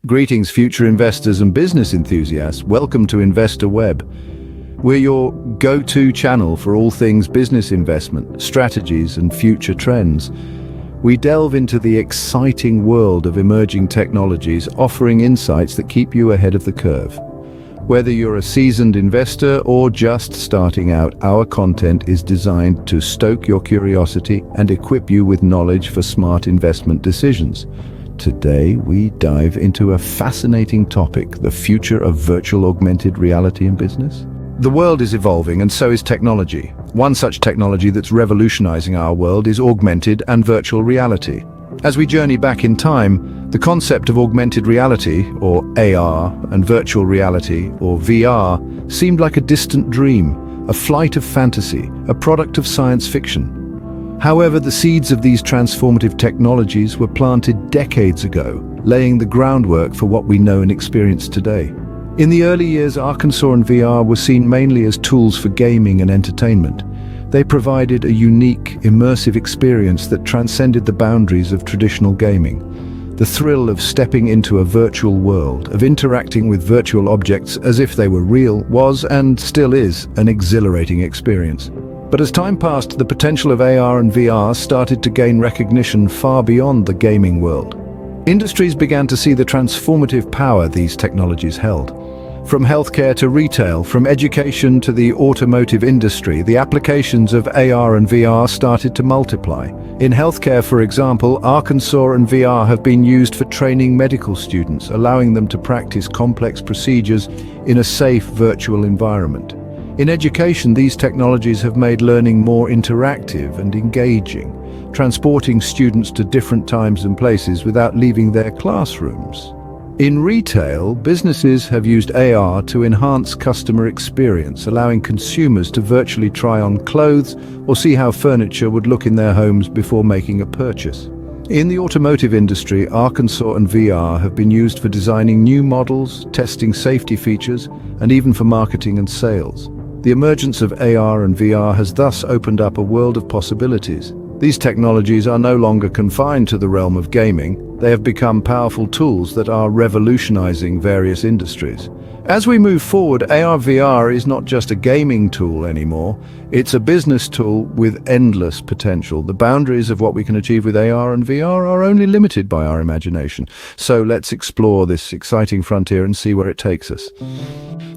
Greetings, future investors and business enthusiasts. Welcome to Investor Web. We're your go-to channel for all things business investment, strategies, and future trends. We delve into the exciting world of emerging technologies, offering insights that keep you ahead of the curve. Whether you're a seasoned investor or just starting out, our content is designed to stoke your curiosity and equip you with knowledge for smart investment decisions. Today, we dive into a fascinating topic, the future of virtual augmented reality in business. The world is evolving, and so is technology. One such technology that's revolutionizing our world is augmented and virtual reality. As we journey back in time, the concept of augmented reality, or AR, and virtual reality, or VR, seemed like a distant dream, a flight of fantasy, a product of science fiction. However, the seeds of these transformative technologies were planted decades ago, laying the groundwork for what we know and experience today. In the early years, Arkansas and VR were seen mainly as tools for gaming and entertainment. They provided a unique, immersive experience that transcended the boundaries of traditional gaming. The thrill of stepping into a virtual world, of interacting with virtual objects as if they were real, was, and still is, an exhilarating experience. But as time passed, the potential of AR and VR started to gain recognition far beyond the gaming world. Industries began to see the transformative power these technologies held. From healthcare to retail, from education to the automotive industry, the applications of AR and VR started to multiply. In healthcare, for example, Arkansas and VR have been used for training medical students, allowing them to practice complex procedures in a safe virtual environment. In education, these technologies have made learning more interactive and engaging, transporting students to different times and places without leaving their classrooms. In retail, businesses have used AR to enhance customer experience, allowing consumers to virtually try on clothes or see how furniture would look in their homes before making a purchase. In the automotive industry, Arkansas and VR have been used for designing new models, testing safety features, and even for marketing and sales. The emergence of AR and VR has thus opened up a world of possibilities. These technologies are no longer confined to the realm of gaming. They have become powerful tools that are revolutionizing various industries. As we move forward, AR/VR is not just a gaming tool anymore. It's a business tool with endless potential. The boundaries of what we can achieve with AR and VR are only limited by our imagination. So let's explore this exciting frontier and see where it takes us.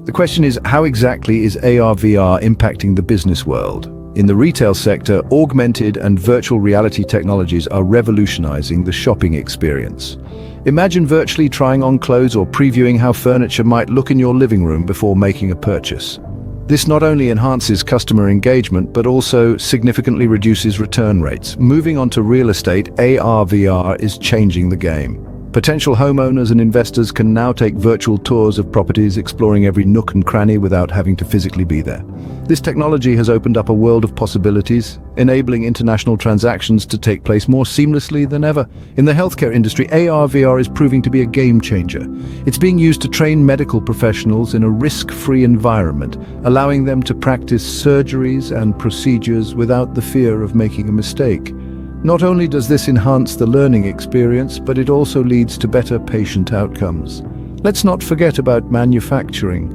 The question is, how exactly is AR/VR impacting the business world? In the retail sector, augmented and virtual reality technologies are revolutionizing the shopping experience. Imagine virtually trying on clothes or previewing how furniture might look in your living room before making a purchase. This not only enhances customer engagement, but also significantly reduces return rates. Moving on to real estate, AR/VR is changing the game. Potential homeowners and investors can now take virtual tours of properties, exploring every nook and cranny without having to physically be there. This technology has opened up a world of possibilities, enabling international transactions to take place more seamlessly than ever. In the healthcare industry, AR/VR is proving to be a game changer. It's being used to train medical professionals in a risk-free environment, allowing them to practice surgeries and procedures without the fear of making a mistake. Not only does this enhance the learning experience, but it also leads to better patient outcomes. Let's not forget about manufacturing.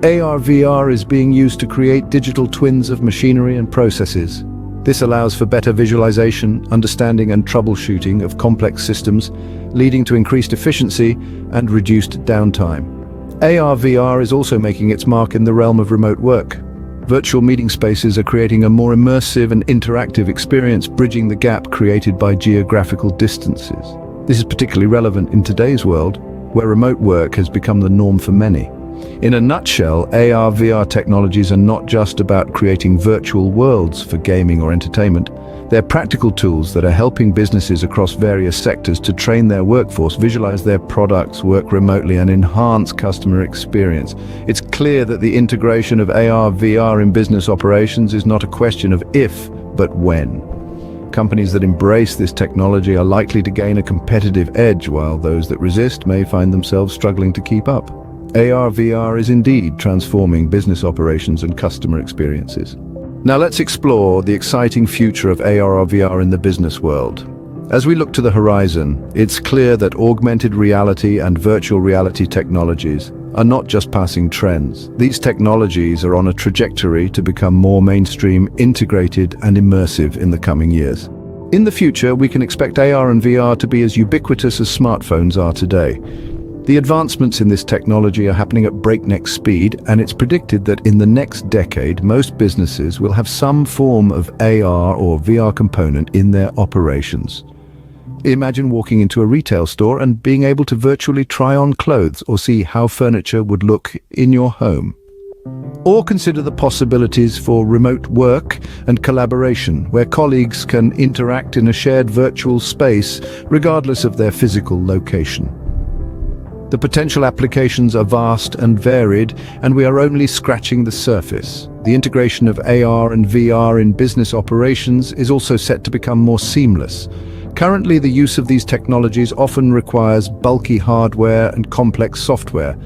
AR/VR is being used to create digital twins of machinery and processes. This allows for better visualization, understanding, and troubleshooting of complex systems, leading to increased efficiency and reduced downtime. AR/VR is also making its mark in the realm of remote work. Virtual meeting spaces are creating a more immersive and interactive experience, bridging the gap created by geographical distances. This is particularly relevant in today's world, where remote work has become the norm for many. In a nutshell, AR/VR technologies are not just about creating virtual worlds for gaming or entertainment. They're practical tools that are helping businesses across various sectors to train their workforce, visualize their products, work remotely, and enhance customer experience. It's clear that the integration of AR/VR in business operations is not a question of if, but when. Companies that embrace this technology are likely to gain a competitive edge, while those that resist may find themselves struggling to keep up. AR/VR is indeed transforming business operations and customer experiences. Now let's explore the exciting future of AR/VR in the business world. As we look to the horizon, it's clear that augmented reality and virtual reality technologies are not just passing trends. These technologies are on a trajectory to become more mainstream, integrated, and immersive in the coming years. In the future, we can expect AR and VR to be as ubiquitous as smartphones are today. The advancements in this technology are happening at breakneck speed, and it's predicted that in the next decade, most businesses will have some form of AR or VR component in their operations. Imagine walking into a retail store and being able to virtually try on clothes or see how furniture would look in your home. Or consider the possibilities for remote work and collaboration, where colleagues can interact in a shared virtual space regardless of their physical location. The potential applications are vast and varied, and we are only scratching the surface. The integration of AR and VR in business operations is also set to become more seamless. Currently, the use of these technologies often requires bulky hardware and complex software.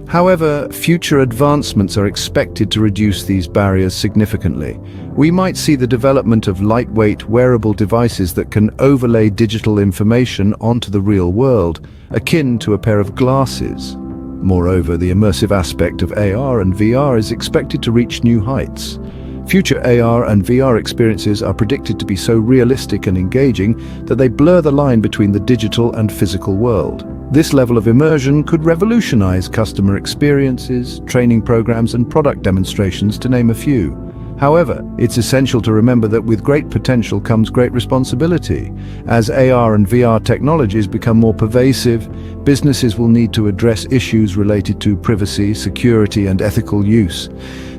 However, future advancements are expected to reduce these barriers significantly. We might see the development of lightweight wearable devices that can overlay digital information onto the real world, akin to a pair of glasses. Moreover, the immersive aspect of AR and VR is expected to reach new heights. Future AR and VR experiences are predicted to be so realistic and engaging that they blur the line between the digital and physical world. This level of immersion could revolutionize customer experiences, training programs, and product demonstrations, to name a few. However, it's essential to remember that with great potential comes great responsibility. As AR and VR technologies become more pervasive, businesses will need to address issues related to privacy, security, and ethical use.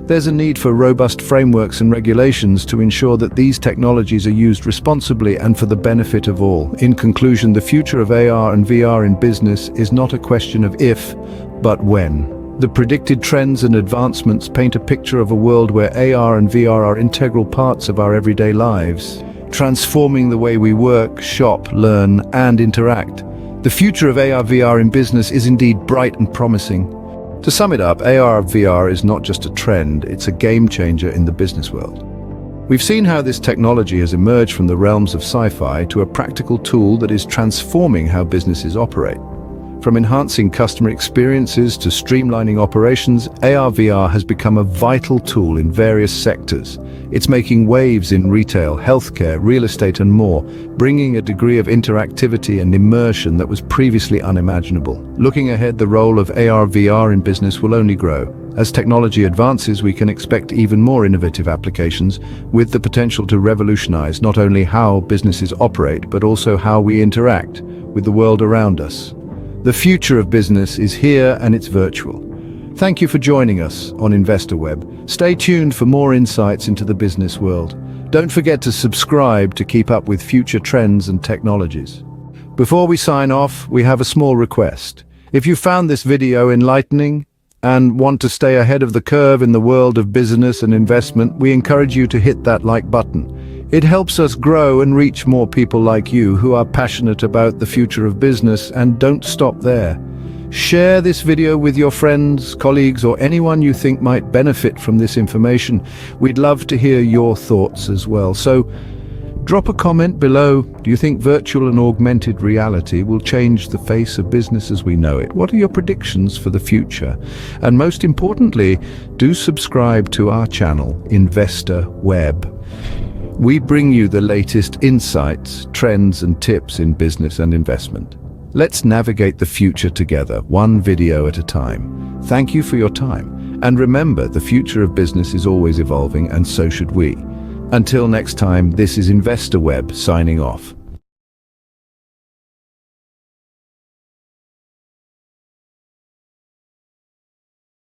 There's a need for robust frameworks and regulations to ensure that these technologies are used responsibly and for the benefit of all. In conclusion, the future of AR and VR in business is not a question of if, but when. The predicted trends and advancements paint a picture of a world where AR and VR are integral parts of our everyday lives, transforming the way we work, shop, learn, and interact. The future of AR/VR in business is indeed bright and promising. To sum it up, AR/VR is not just a trend, it's a game changer in the business world. We've seen how this technology has emerged from the realms of sci-fi to a practical tool that is transforming how businesses operate. From enhancing customer experiences to streamlining operations, AR/VR has become a vital tool in various sectors. It's making waves in retail, healthcare, real estate, and more, bringing a degree of interactivity and immersion that was previously unimaginable. Looking ahead, the role of AR/VR in business will only grow. As technology advances, we can expect even more innovative applications, with the potential to revolutionize not only how businesses operate, but also how we interact with the world around us. The future of business is here, and it's virtual. Thank you for joining us on InvestorWeb. Stay tuned for more insights into the business world. Don't forget to subscribe to keep up with future trends and technologies. Before we sign off, we have a small request. If you found this video enlightening and want to stay ahead of the curve in the world of business and investment, we encourage you to hit that like button. It helps us grow and reach more people like you who are passionate about the future of business. And don't stop there. Share this video with your friends, colleagues, or anyone you think might benefit from this information. We'd love to hear your thoughts as well. So drop a comment below. Do you think virtual and augmented reality will change the face of business as we know it? What are your predictions for the future? And most importantly, do subscribe to our channel, InvestorWeb. We bring you the latest insights, trends, and tips in business and investment. Let's navigate the future together, one video at a time. Thank you for your time. And remember, the future of business is always evolving, and so should we. Until next time, this is InvestorWeb signing off.